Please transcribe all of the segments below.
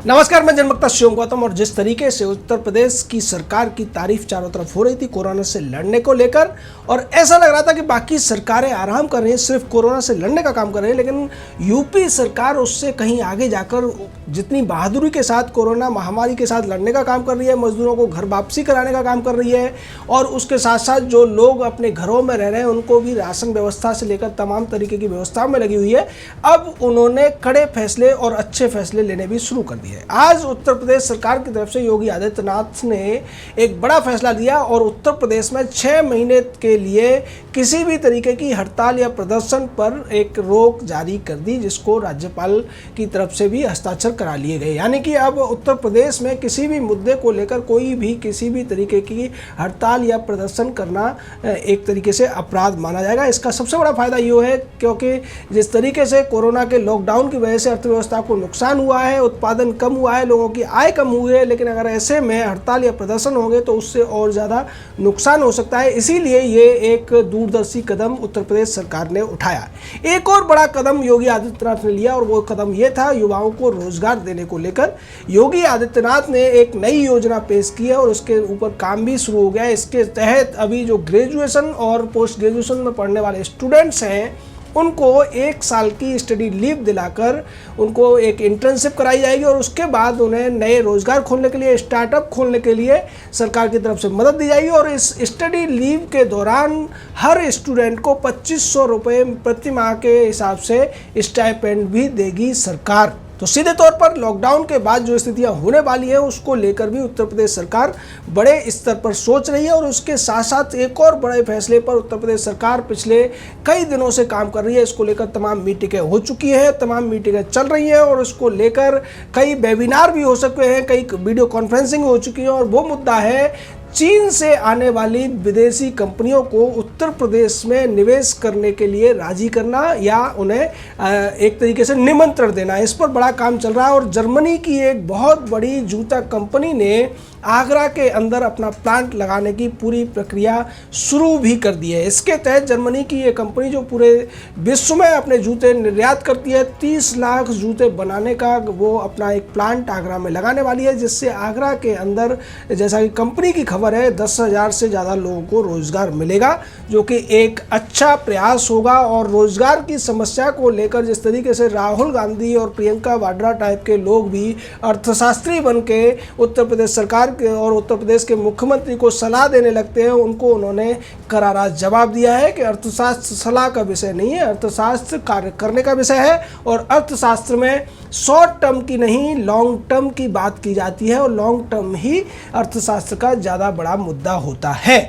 नमस्कार, मैं जनमक्ता शिवम गौतम। और जिस तरीके से उत्तर प्रदेश की सरकार की तारीफ चारों तरफ हो रही थी कोरोना से लड़ने को लेकर, और ऐसा लग रहा था कि बाकी सरकारें आराम कर रही हैं, सिर्फ कोरोना से लड़ने का काम कर रही है, लेकिन यूपी सरकार उससे कहीं आगे जाकर जितनी बहादुरी के साथ कोरोना महामारी के साथ लड़ने का काम कर रही है, मजदूरों को घर वापसी कराने का काम कर रही है, और उसके साथ साथ जो लोग अपने घरों में रह रहे हैं उनको भी राशन व्यवस्था से लेकर तमाम तरीके की व्यवस्थाओं में लगी हुई है। अब उन्होंने कड़े फैसले और अच्छे फैसले लेने भी शुरू कर दिए। आज उत्तर प्रदेश सरकार की तरफ से योगी आदित्यनाथ ने एक बड़ा फैसला लिया और उत्तर प्रदेश में 6 महीने के लिए किसी भी तरीके की हड़ताल या प्रदर्शन पर एक रोक जारी कर दी, जिसको राज्यपाल की तरफ से भी हस्ताक्षर करा लिए गए। यानी कि अब उत्तर प्रदेश में किसी भी मुद्दे को लेकर कोई भी किसी भी तरीके की हड़ताल या प्रदर्शन करना एक तरीके से अपराध माना जाएगा। इसका सबसे बड़ा फायदा ये है क्योंकि जिस तरीके से कोरोना के लॉकडाउन की वजह से अर्थव्यवस्था को नुकसान हुआ है, उत्पादन कम हुआ है, लोगों की आय कम हुई है, लेकिन अगर ऐसे में हड़ताल या प्रदर्शन होंगे तो उससे और ज़्यादा नुकसान हो सकता है। इसीलिए ये एक दूरदर्शी कदम उत्तर प्रदेश सरकार ने उठाया। एक और बड़ा कदम योगी आदित्यनाथ ने लिया और वो कदम ये था युवाओं को रोजगार देने को लेकर। योगी आदित्यनाथ ने एक नई योजना पेश की है और उसके ऊपर काम भी शुरू हो गया है। इसके तहत अभी जो ग्रेजुएशन और पोस्ट ग्रेजुएशन में पढ़ने वाले स्टूडेंट्स हैं उनको 1 साल की स्टडी लीव दिलाकर उनको एक इंटर्नशिप कराई जाएगी और उसके बाद उन्हें नए रोजगार खोलने के लिए, स्टार्टअप खोलने के लिए सरकार की तरफ से मदद दी जाएगी। और इस स्टडी लीव के दौरान हर स्टूडेंट को 2500 रुपये प्रति माह के हिसाब से स्टाइपेंड भी देगी सरकार। तो सीधे तौर पर लॉकडाउन के बाद जो स्थितियां होने वाली है उसको लेकर भी उत्तर प्रदेश सरकार बड़े स्तर पर सोच रही है। और उसके साथ साथ एक और बड़े फैसले पर उत्तर प्रदेश सरकार पिछले कई दिनों से काम कर रही है। इसको लेकर तमाम मीटिंगें हो चुकी हैं, तमाम मीटिंगें चल रही हैं और इसको लेकर कई वेबिनार भी हो सकते हैं, कई वीडियो कॉन्फ्रेंसिंग हो चुकी है। और वो मुद्दा है चीन से आने वाली विदेशी कंपनियों को उत्तर प्रदेश में निवेश करने के लिए राजी करना या उन्हें एक तरीके से निमंत्रण देना। इस पर बड़ा काम चल रहा है और जर्मनी की एक बहुत बड़ी जूता कंपनी ने आगरा के अंदर अपना प्लांट लगाने की पूरी प्रक्रिया शुरू भी कर दी है। इसके तहत जर्मनी की ये कंपनी जो पूरे विश्व में अपने जूते निर्यात करती है, 30 लाख जूते बनाने का वो अपना एक प्लांट आगरा में लगाने वाली है, जिससे आगरा के अंदर जैसा कि कंपनी की खबर है 10,000 से ज़्यादा लोगों को रोजगार मिलेगा, जो कि एक अच्छा प्रयास होगा। और रोजगार की समस्या को लेकर जिस तरीके से राहुल गांधी और प्रियंका वाड्रा टाइप के लोग भी अर्थशास्त्री बन के उत्तर प्रदेश सरकार और उत्तर प्रदेश के मुख्यमंत्री को सलाह देने लगते हैं, उनको उन्होंने करारा जवाब दिया है कि अर्थशास्त्र सलाह का विषय नहीं है, अर्थशास्त्र कार्य करने का विषय है। और अर्थशास्त्र में शॉर्ट टर्म की नहीं लॉन्ग टर्म की बात की जाती है और लॉन्ग टर्म ही अर्थशास्त्र का ज़्यादा बड़ा मुद्दा होता है।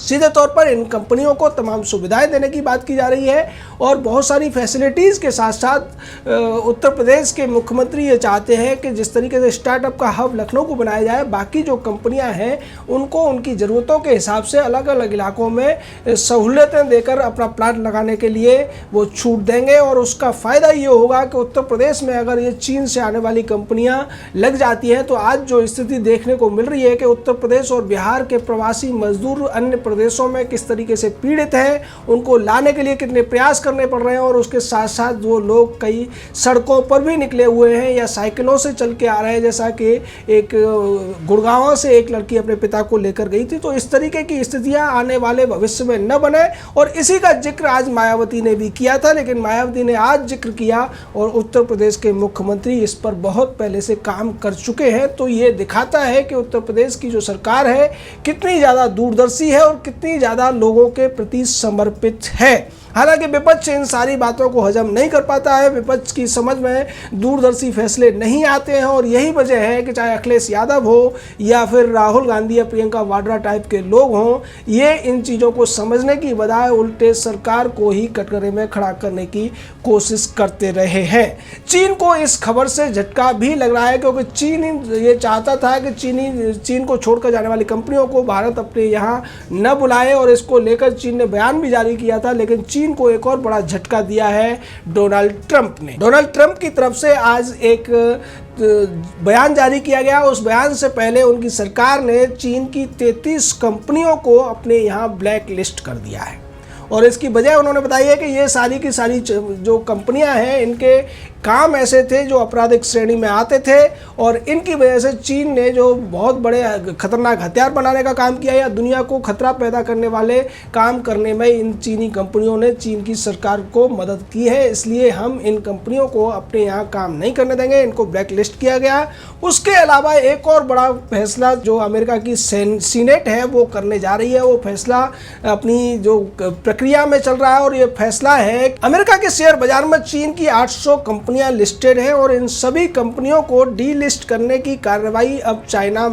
सीधे तौर पर इन कंपनियों को तमाम सुविधाएं देने की बात की जा रही है और बहुत सारी फैसिलिटीज़ के साथ साथ उत्तर प्रदेश के मुख्यमंत्री ये चाहते हैं कि जिस तरीके से स्टार्टअप का हब लखनऊ को बनाया जाए, बाकी जो कंपनियां हैं उनको उनकी ज़रूरतों के हिसाब से अलग अलग इलाकों में सहूलियतें देकर अपना प्लांट लगाने के लिए वो छूट देंगे। और उसका फ़ायदा ये होगा कि उत्तर प्रदेश में अगर ये चीन से आने वाली कंपनियाँ लग जाती हैं तो आज जो स्थिति देखने को मिल रही है कि उत्तर प्रदेश और बिहार के प्रवासी मजदूर अन्य प्रदेशों में किस तरीके से पीड़ित हैं, उनको लाने के लिए कितने प्रयास करने पड़ रहे हैं। और उसके साथ साथ वो लोग कई सड़कों पर भी निकले हुए हैं या साइकिलों से चल के आ रहे हैं, जैसा कि एक गुड़गांव से एक लड़की अपने पिता को लेकर गई थी। तो इस तरीके की स्थितियां आने वाले भविष्य में न बने, और इसी का जिक्र आज मायावती ने भी किया था। लेकिन मायावती ने आज जिक्र किया और उत्तर प्रदेश के मुख्यमंत्री इस पर बहुत पहले से काम कर चुके हैं। तो ये दिखाता है कि उत्तर प्रदेश की जो सरकार है कितनी ज़्यादा दूरदर्शी है और कितनी ज़्यादा लोगों के प्रति समर्पित है। हालांकि विपक्ष इन सारी बातों को हजम नहीं कर पाता है, विपक्ष की समझ में दूरदर्शी फैसले नहीं आते हैं और यही वजह है कि चाहे अखिलेश यादव हो या फिर राहुल गांधी या प्रियंका वाड्रा टाइप के लोग हों, ये इन चीज़ों को समझने की बजाय उल्टे सरकार को ही कटघरे में खड़ा करने की कोशिश करते रहे हैं। चीन को इस खबर से झटका भी लग रहा है क्योंकि चीन ये चाहता था कि चीन को छोड़कर जाने वाली कंपनियों को भारत अपने यहाँ न बुलाए और इसको लेकर चीन ने बयान भी जारी किया था। लेकिन चीन को एक और बड़ा झटका दिया है डोनाल्ड ट्रंप ने। डोनाल्ड ट्रंप की तरफ से आज एक बयान जारी किया गया। उस बयान से पहले उनकी सरकार ने चीन की 33 कंपनियों को अपने यहाँ ब्लैक लिस्ट कर दिया है। और इसकी वजह उन्होंने बताई है कि ये सारी की सारी जो कंपनियां हैं इनके काम ऐसे थे जो आपराधिक श्रेणी में आते थे और इनकी वजह से चीन ने जो बहुत बड़े खतरनाक हथियार बनाने का काम किया या दुनिया को खतरा पैदा करने वाले काम करने में इन चीनी कंपनियों ने चीन की सरकार को मदद की है। इसलिए हम इन कंपनियों को अपने यहाँ काम नहीं करने देंगे, इनको ब्लैक लिस्ट किया गया। उसके अलावा एक और बड़ा फैसला जो अमेरिका की सीनेट है वो करने जा रही है, वो फैसला अपनी जो प्रक्रिया में चल रहा है और ये फैसला है अमेरिका के शेयर बाजार में चीन की 800 कंपनियां लिस्टेड हैं और इन सभी कंपनियों को डी लिस्ट करने की कार्रवाई अब चाइना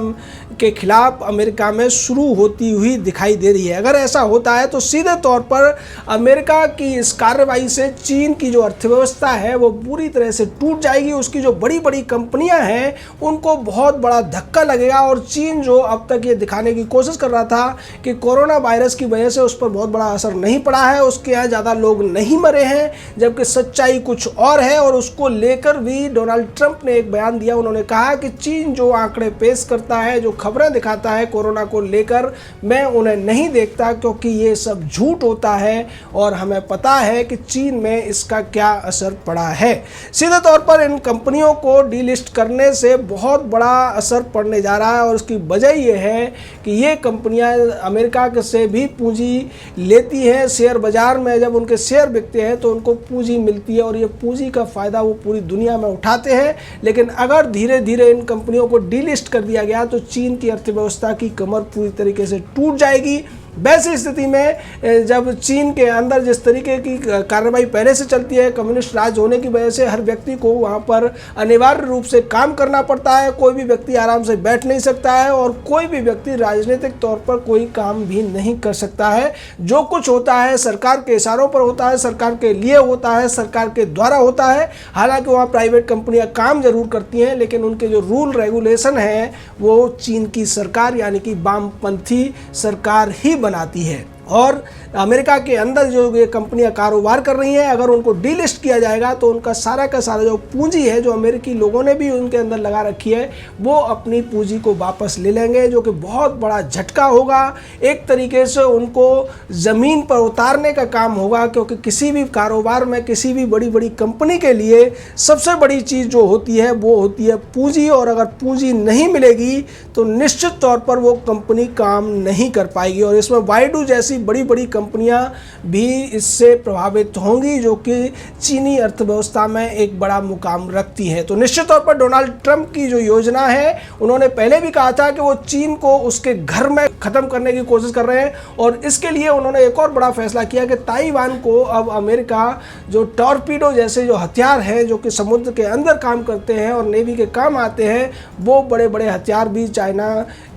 के खिलाफ अमेरिका में शुरू होती हुई दिखाई दे रही है। अगर ऐसा होता है तो सीधे तौर पर अमेरिका की इस कार्रवाई से चीन की जो अर्थव्यवस्था है वो पूरी तरह से टूट जाएगी। उसकी जो बड़ी बड़ी कंपनियां हैं उनको बहुत बड़ा धक्का लगेगा और चीन जो अब तक ये दिखाने की कोशिश कर रहा था कि कोरोना वायरस की वजह से उस पर बहुत बड़ा असर नहीं पड़ा है, उसके यहाँ ज़्यादा लोग नहीं मरे हैं, जबकि सच्चाई कुछ और है। और उसको लेकर भी डोनाल्ड ट्रंप ने एक बयान दिया। उन्होंने कहा कि चीन जो आंकड़े पेश करता है, जो खबरें दिखाता है कोरोना को लेकर, मैं उन्हें नहीं देखता क्योंकि ये सब झूठ होता है और हमें पता है कि चीन में इसका क्या असर पड़ा है। सीधे तौर पर इन कंपनियों को डीलिस्ट करने से बहुत बड़ा असर पड़ने जा रहा है और उसकी वजह यह है कि ये कंपनियां अमेरिका से भी पूंजी लेती हैं। शेयर बाजार में जब उनके शेयर बिकते हैं तो उनको पूंजी मिलती है और ये पूंजी का फ़ायदा वो पूरी दुनिया में उठाते हैं। लेकिन अगर धीरे धीरे इन कंपनियों को डीलिस्ट कर दिया गया तो चीन की अर्थव्यवस्था की कमर पूरी तरीके से टूट जाएगी। वैसी स्थिति में जब चीन के अंदर जिस तरीके की कार्रवाई पहले से चलती है, कम्युनिस्ट राज होने की वजह से हर व्यक्ति को वहाँ पर अनिवार्य रूप से काम करना पड़ता है, कोई भी व्यक्ति आराम से बैठ नहीं सकता है और कोई भी व्यक्ति राजनीतिक तौर पर कोई काम भी नहीं कर सकता है। जो कुछ होता है सरकार के इशारों पर होता है, सरकार के लिए होता है, सरकार के द्वारा होता है। हालांकि वहाँ प्राइवेट कंपनियाँ काम जरूर करती हैं लेकिन उनके जो रूल रेगुलेशन हैं वो चीन की सरकार यानी कि वामपंथी सरकार ही बनाती है। और अमेरिका के अंदर जो ये कंपनियां कारोबार कर रही हैं, अगर उनको डीलिस्ट किया जाएगा तो उनका सारा का सारा जो पूंजी है जो अमेरिकी लोगों ने भी उनके अंदर लगा रखी है वो अपनी पूंजी को वापस ले लेंगे, जो कि बहुत बड़ा झटका होगा। एक तरीके से उनको ज़मीन पर उतारने का काम होगा क्योंकि किसी भी कारोबार में किसी भी बड़ी बड़ी कंपनी के लिए सबसे बड़ी चीज़ जो होती है वो होती है पूंजी, और अगर पूंजी नहीं मिलेगी तो निश्चित तौर पर वो कंपनी काम नहीं कर पाएगी। और इसमें बायडू जैसी बड़ी बड़ी कंपनियां भी इससे प्रभावित होंगी जो कि चीनी अर्थव्यवस्था में एक बड़ा मुकाम रखती है। तो निश्चित तौर पर डोनाल्ड ट्रंप की जो योजना है, उन्होंने पहले भी कहा था कि वो चीन को उसके घर में ख़त्म करने की कोशिश कर रहे हैं और इसके लिए उन्होंने एक और बड़ा फैसला किया कि ताइवान को अब अमेरिका जो टॉर्पीडो जैसे जो हथियार हैं जो कि समुद्र के अंदर काम करते हैं और नेवी के काम आते हैं, वो बड़े बड़े हथियार भी चाइना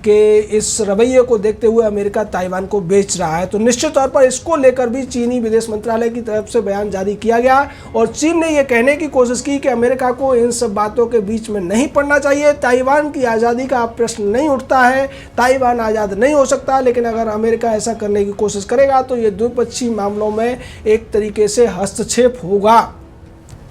के इस रवैये को देखते हुए अमेरिका ताइवान को बेच रहा है। तो निश्चित तौर पर इसको लेकर भी चीनी विदेश मंत्रालय की तरफ से बयान जारी किया गया और चीन ने यह कहने की कोशिश की कि अमेरिका को इन सब बातों के बीच में नहीं पड़ना चाहिए। ताइवान की आज़ादी का प्रश्न नहीं उठता है, ताइवान आज़ाद नहीं हो सकता, लेकिन अगर अमेरिका ऐसा करने की कोशिश करेगा तो ये द्विपक्षीय मामलों में एक तरीके से हस्तक्षेप होगा।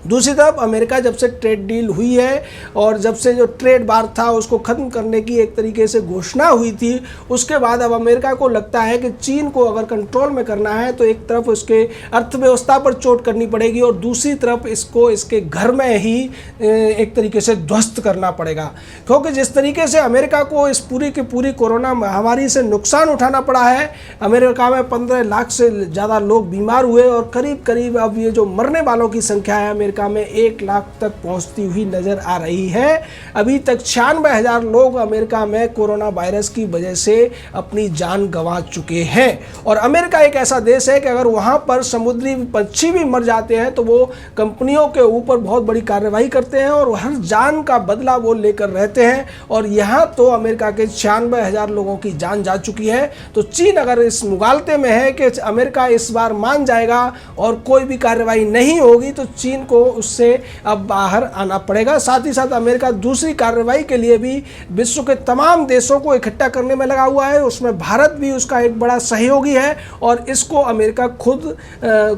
दूसरी तरफ अमेरिका जब से ट्रेड डील हुई है और जब से जो ट्रेड बार था उसको ख़त्म करने की एक तरीके से घोषणा हुई थी, उसके बाद अब अमेरिका को लगता है कि चीन को अगर कंट्रोल में करना है तो एक तरफ उसके अर्थव्यवस्था पर चोट करनी पड़ेगी और दूसरी तरफ इसको इसके घर में ही एक तरीके से ध्वस्त करना पड़ेगा। क्योंकि जिस तरीके से अमेरिका को इस पूरी की पूरी कोरोना महामारी से नुकसान उठाना पड़ा है, अमेरिका में 15 लाख से ज़्यादा लोग बीमार हुए और करीब करीब अब ये जो मरने वालों की संख्या है अमेरिका में 1 लाख तक पहुंचती हुई नजर आ रही है। अभी तक 96,000 लोग अमेरिका में कोरोना वायरस की वजह से अपनी जान गंवा चुके हैं। और अमेरिका एक ऐसा देश है कि अगर वहां पर समुद्री पक्षी भी मर जाते हैं तो वो कंपनियों के ऊपर बहुत बड़ी कार्रवाई करते हैं और हर जान का बदला वो लेकर रहते हैं। और यहाँ तो अमेरिका के 96,000 लोगों की जान जा चुकी है। तो चीन अगर इस मुगालते में है कि अमेरिका इस बार मान जाएगा और कोई भी कार्रवाई नहीं होगी तो चीन को को उससे अब बाहर आना पड़ेगा। साथ ही साथ अमेरिका दूसरी कार्रवाई के लिए भी विश्व के तमाम देशों को इकट्ठा करने में लगा हुआ है, उसमें भारत भी उसका एक बड़ा सहयोगी है और इसको अमेरिका खुद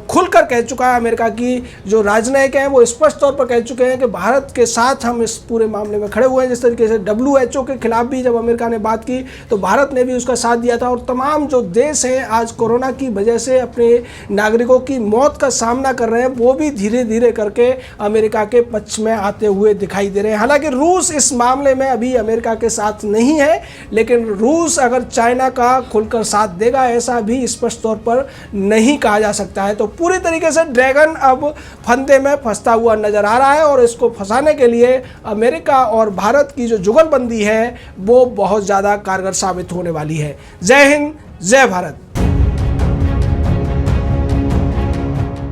खुलकर कह चुका है। अमेरिका की जो राजनयिक हैं वो स्पष्ट तौर पर कह चुके हैं कि भारत के साथ हम इस पूरे मामले में खड़े हुए हैं। जिस तरीके से WHO के खिलाफ भी जब अमेरिका ने बात की तो भारत ने भी उसका साथ दिया था और तमाम जो देश हैं आज कोरोना की वजह से अपने नागरिकों की मौत का सामना कर रहे हैं, वो भी धीरे धीरे करके अमेरिका के पक्ष में आते हुए दिखाई दे रहे हैं। हालांकि रूस इस मामले में अभी अमेरिका के साथ नहीं है, लेकिन रूस अगर चाइना का खुलकर साथ देगा ऐसा भी स्पष्ट तौर पर नहीं कहा जा सकता है। तो पूरी तरीके से ड्रैगन अब फंदे में फंसता हुआ नजर आ रहा है और इसको फंसाने के लिए अमेरिका और भारत की जो जुगलबंदी है वो बहुत ज़्यादा कारगर साबित होने वाली है। जय हिंद, जय भारत।